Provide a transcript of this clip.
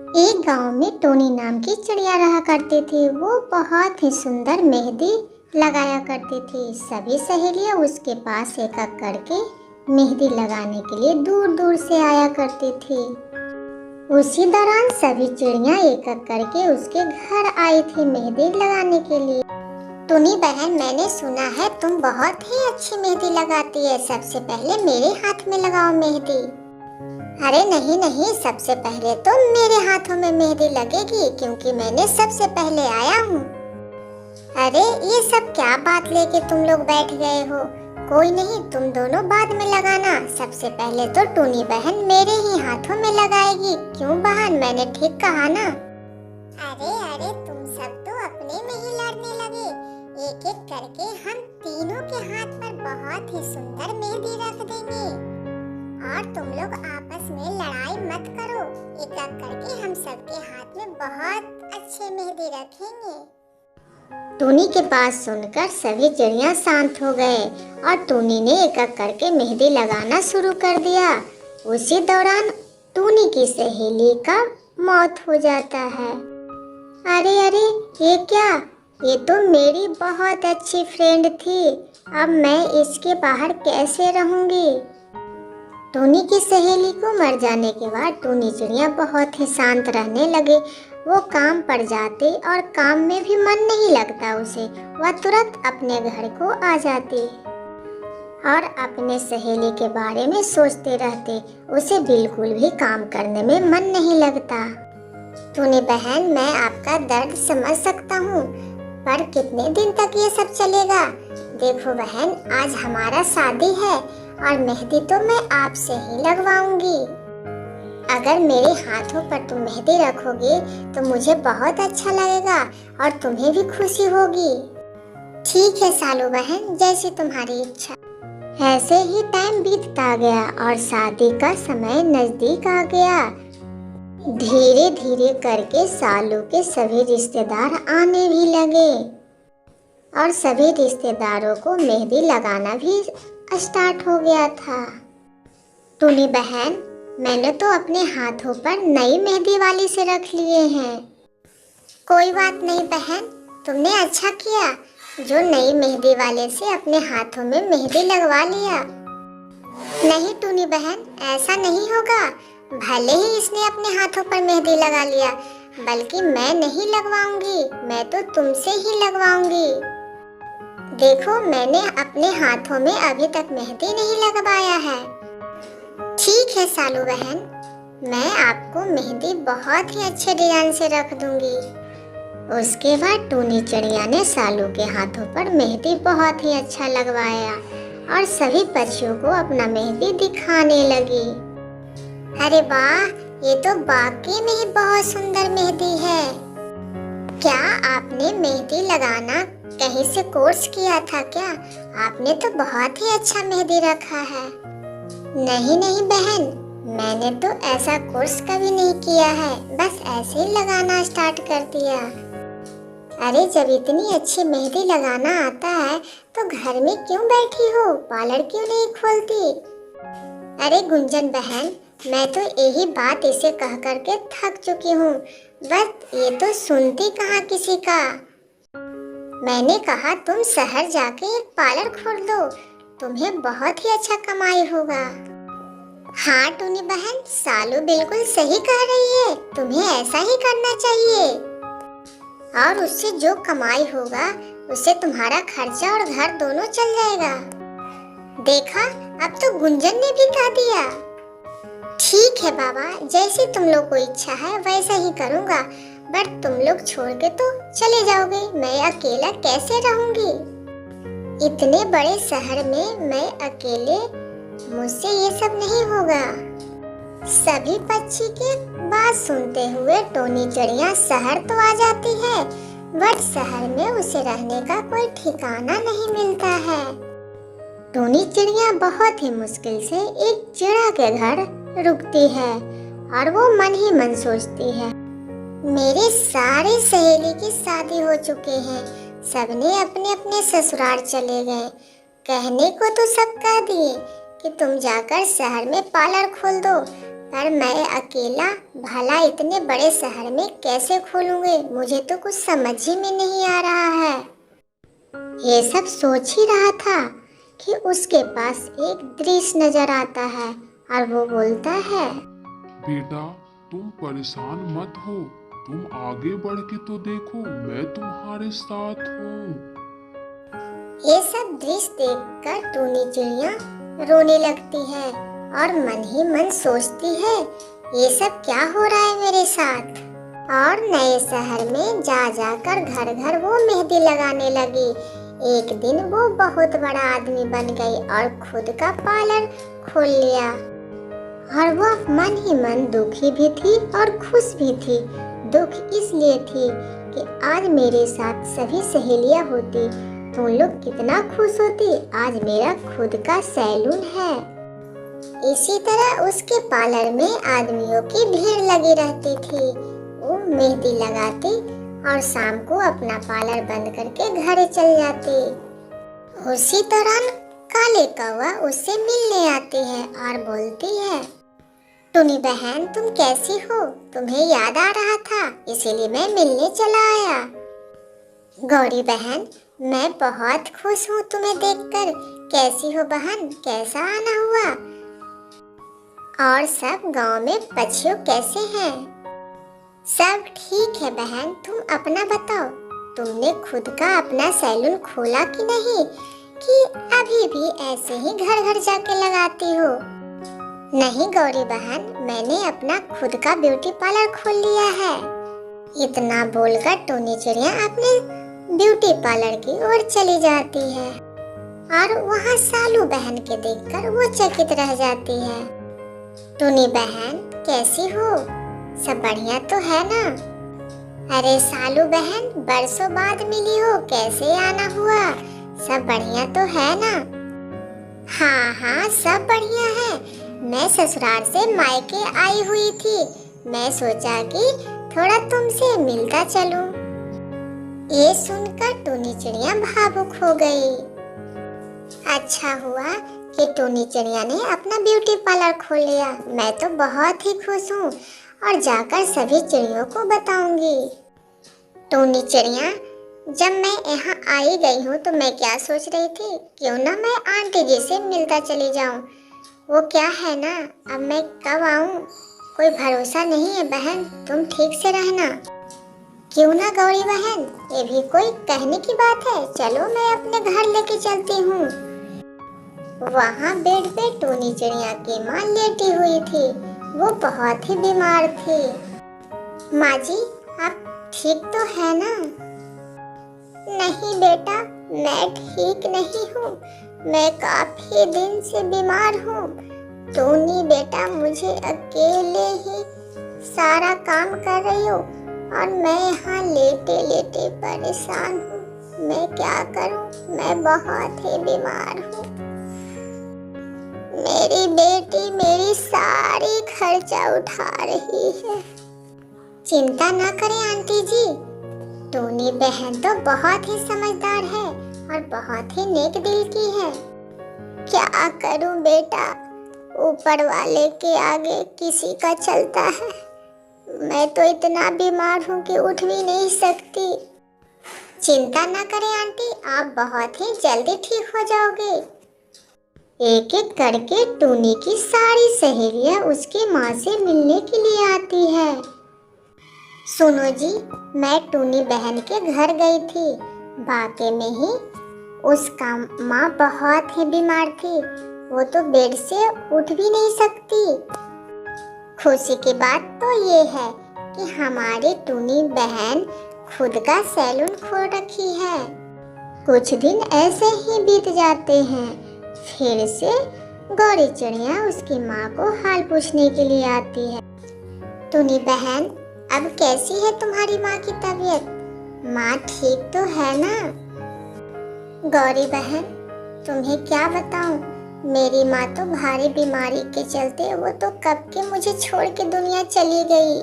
एक गांव में टोनी नाम की चिड़िया रहा करती थी। वो बहुत ही सुंदर मेहंदी लगाया करती थी। सभी सहेलियां उसके पास एक एक करके मेहंदी लगाने के लिए दूर दूर से आया करती थी। उसी दौरान सभी चिड़ियां एक एक करके उसके घर आई थी मेहंदी लगाने के लिए। टोनी बहन, मैंने सुना है तुम बहुत ही अच्छी मेहंदी लगाती है। सबसे पहले मेरे हाथ में लगाओ मेहंदी। अरे नहीं नहीं, सबसे पहले तो मेरे हाथों में मेहंदी लगेगी क्योंकि मैंने सबसे पहले आया हूँ। अरे ये सब क्या बात लेके तुम लोग बैठ गए हो? कोई नहीं, तुम दोनों बाद में लगाना। सबसे पहले तो टोनी बहन मेरे ही हाथों में लगाएगी। क्यों बहन, मैंने ठीक कहा ना? अरे अरे, तुम सब तो अपने में ही लड़ने लगे। एक एक करके हम तीनों के हाथ पर बहुत ही सुंदर मेहंदी रख देंगे। और तुम लोग आपस में लड़ाई मत करो। एक एक करके हम सबके हाथ में बहुत अच्छे मेहंदी रखेंगे। टोनी के बात सुनकर सभी चिड़िया शांत हो गए और टोनी ने एक एक करके मेहंदी लगाना शुरू कर दिया। उसी दौरान टोनी की सहेली का मौत हो जाता है। अरे अरे, ये क्या? ये तो मेरी बहुत अच्छी फ्रेंड थी। अब मैं इसके बाहर कैसे रहूंगी? टोनी की सहेली को मर जाने के बाद टोनी चिड़िया बहुत ही शांत रहने लगे। वो काम पर जाती और काम में भी मन नहीं लगता उसे। वह तुरंत अपने घर को आ जाती और अपने सहेली के बारे में सोचते रहते। उसे बिल्कुल भी काम करने में मन नहीं लगता। टोनी बहन, मैं आपका दर्द समझ सकता हूँ, पर कितने दिन तक ये सब चलेगा? देखो बहन, आज हमारा शादी है और मेहंदी तो मैं आपसे ही लगवाऊंगी। अगर मेरे हाथों पर तुम मेहंदी रखोगे तो मुझे बहुत अच्छा लगेगा और तुम्हें भी खुशी होगी। ठीक है सालू बहन, जैसी तुम्हारी इच्छा। ऐसे ही टाइम बीतता गया और शादी का समय नजदीक आ गया। धीरे धीरे करके सालू के सभी रिश्तेदार आने भी लगे और सभी रिश्तेदारों को मेहंदी लगाना भी स्टार्ट हो गया था। टोनी बहन, मैंने तो अपने हाथों पर नई मेहंदी वाली से रख लिए हैं। कोई बात नहीं बहन, तुमने अच्छा किया जो नई मेहंदी वाले से अपने हाथों में मेहंदी लगवा लिया। नहीं टोनी बहन, ऐसा नहीं होगा। भले ही इसने अपने हाथों पर मेहंदी लगा लिया, बल्कि मैं नहीं लगवाऊंगी, मैं तो तुमसे ही लगवाऊंगी। देखो, मैंने अपने हाथों में अभी तक मेहंदी नहीं लगवाया है। ठीक है सालू बहन, मैं आपको मेहंदी बहुत ही अच्छे डिजाइन से रख दूंगी। उसके बाद टोनी चिड़िया ने सालू के हाथों पर मेहंदी बहुत ही अच्छा लगवाया और सभी पक्षियों को अपना मेहंदी दिखाने लगी। अरे वाह, ये तो वाकई में ही बहुत सुंदर मेहंदी है। क्या आपने मेहंदी लगाना कहीं से कोर्स किया था क्या? आपने तो बहुत ही अच्छा मेहंदी रखा है। नहीं नहीं बहन, मैंने तो ऐसा कोर्स कभी नहीं किया है, बस ऐसे ही लगाना स्टार्ट कर दिया। अरे जब इतनी अच्छी मेहंदी लगाना आता है तो घर में क्यों बैठी हो? पार्लर क्यों नहीं खोलती? अरे गुंजन बहन, मैं तो यही बात इसे कह करके थक चुकी हूँ, बस ये तो सुनती कहाँ किसी का। मैंने कहा तुम शहर जाके एक पार्लर खोल दो, तुम्हें बहुत ही अच्छा कमाई होगा। हाँ टोनी बहन, सालू बिल्कुल सही कह रही है, तुम्हें ऐसा ही करना चाहिए और उससे जो कमाई होगा उससे तुम्हारा खर्चा और घर दोनों चल जाएगा। देखा, अब तो गुंजन ने भी कह दिया। ठीक है बाबा, जैसी तुम लोग को इच्छा है वैसा ही करूँगा, बट तुम लोग छोड़ के तो चले जाओगे, मैं अकेला कैसे रहूँगी? इतने बड़े शहर में मैं अकेले, मुझसे ये सब नहीं होगा। सभी पक्षी के बात सुनते हुए टोनी चिड़िया शहर तो आ जाती है, बट शहर में उसे रहने का कोई ठिकाना नहीं मिलता है। टोनी चिड़िया बहुत ही मुश्किल से एक चिड़ा के घर रुकती है और वो मन ही मन सोचती है, मेरे सारे सहेली की शादी हो चुके हैं, सबने अपने अपने ससुराल चले गए। कहने को तो सब कह दिए कि तुम जाकर शहर में पार्लर खोल दो, पर मैं अकेला भला इतने बड़े शहर में कैसे खोलूंगी? मुझे तो कुछ समझ ही में नहीं आ रहा है। ये सब सोच ही रहा था कि उसके पास एक दृश्य नजर आता है और वो बोलता है, बेटा तुम परेशान मत हो, तुम आगे बढ़ के तो देखो, मैं तुम्हारे साथ हूँ। ये सब दृश्य देखकर टूनी चिड़िया रोने लगती है और मन ही मन सोचती है, ये सब क्या हो रहा है मेरे साथ। और नए शहर में जा जाकर घर घर वो मेहंदी लगाने लगी। एक दिन वो बहुत बड़ा आदमी बन गई और खुद का पार्लर खोल लिया। और वह मन ही मन दुखी भी थी और खुश भी थी। दुख इसलिए थी कि आज मेरे साथ सभी सहेलियां होती, तुम लोग कितना खुश होती, आज मेरा खुद का सैलून है। इसी तरह उसके पार्लर में आदमियों की भीड़ लगी रहती थी। वो मेहंदी लगाती और शाम को अपना पार्लर बंद करके घर चल जाती। उसी दौरान काले कौवा उससे मिलने आती है और बोलती है, टूनी बहन तुम कैसी हो? तुम्हें याद आ रहा था इसीलिए मैं मिलने चला आया। गौरी बहन मैं बहुत खुश हूँ तुम्हें देखकर। कैसी हो बहन, कैसा आना हुआ? और सब गांव में पक्षियों कैसे हैं? सब ठीक है बहन, तुम अपना बताओ, तुमने खुद का अपना सैलून खोला कि नहीं, कि अभी भी ऐसे ही घर घर जाके लगाती हो? नहीं गौरी बहन, मैंने अपना खुद का ब्यूटी पार्लर खोल लिया है। इतना बोलकर टूनी चिड़िया अपने ब्यूटी पार्लर की ओर चली जाती है और वहाँ सालू बहन के देखकर वो चकित रह जाती है। टूनी बहन कैसी हो? सब बढ़िया तो है ना? अरे सालू बहन बरसों बाद मिली हो, कैसे आना हुआ? सब बढ़िया तो है ना? हाँ हाँ सब बढ़िया है। मैं ससुराल से मायके आई हुई थी, मैं सोचा कि थोड़ा तुमसे मिलता चलूं। ये सुनकर टूनी चिड़िया भावुक हो गई। अच्छा हुआ कि टूनी चिड़िया ने अपना ब्यूटी पार्लर खोल लिया। मैं तो बहुत ही खुश हूँ और जाकर सभी चिड़ियों को बताऊंगी। टूनी चिड़िया जब मैं यहाँ आई गई हूँ तो मैं क्या सोच रही थी, क्यों ना मैं आंटी जी से मिलता चली जाऊँ। वो क्या है ना, अब मैं कब आऊँ कोई भरोसा नहीं है। बहन तुम ठीक से रहना। क्यों ना गौरी बहन, ये भी कोई कहने की बात है। चलो मैं अपने घर लेके चलती हूँ। वहाँ बेड पे टूनी चिड़िया की माँ लेटी हुई थी। वो बहुत ही बीमार थी। माँ जी आप ठीक तो है ना? नहीं बेटा, मैं ठीक नहीं हूँ, मैं काफी दिन से बीमार हूँ। टूनी बेटा मुझे अकेले ही सारा काम कर रही हो और मैं यहाँ लेटे लेटे परेशान हूँ। मैं क्या करूँ, मैं बहुत ही बीमार हूँ। मेरी बेटी मेरी सारी खर्चा उठा रही है। चिंता ना करें आंटी जी, टूनी बहन तो बहुत ही समझदार है और बहुत ही नेक दिल की है। क्या करूं बेटा, ऊपर वाले के आगे किसी का चलता है। मैं तो इतना बीमार हूं कि उठ भी नहीं सकती। चिंता ना करें आंटी, आप बहुत ही जल्दी ठीक हो जाओगे। एक एक करके टूनी की सारी सहेलियां उसकी माँ से मिलने के लिए आती है। सुनो जी, मैं टूनी बहन के घर गई थी। वाकई में ही उसका माँ बहुत ही बीमार थी, वो तो बेड से उठ भी नहीं सकती। खुशी की बात तो ये है कि हमारी टूनी बहन खुद का सैलून खोल रखी है। कुछ दिन ऐसे ही बीत जाते हैं। फिर से गौरी चिड़िया उसकी माँ को हाल पूछने के लिए आती है। टूनी बहन अब कैसी है तुम्हारी माँ की तबीयत? माँ ठीक तो है ना? गौरी बहन तुम्हें क्या बताऊं, मेरी माँ तो भारी बीमारी के चलते वो तो कब के मुझे छोड़ के दुनिया चली गई।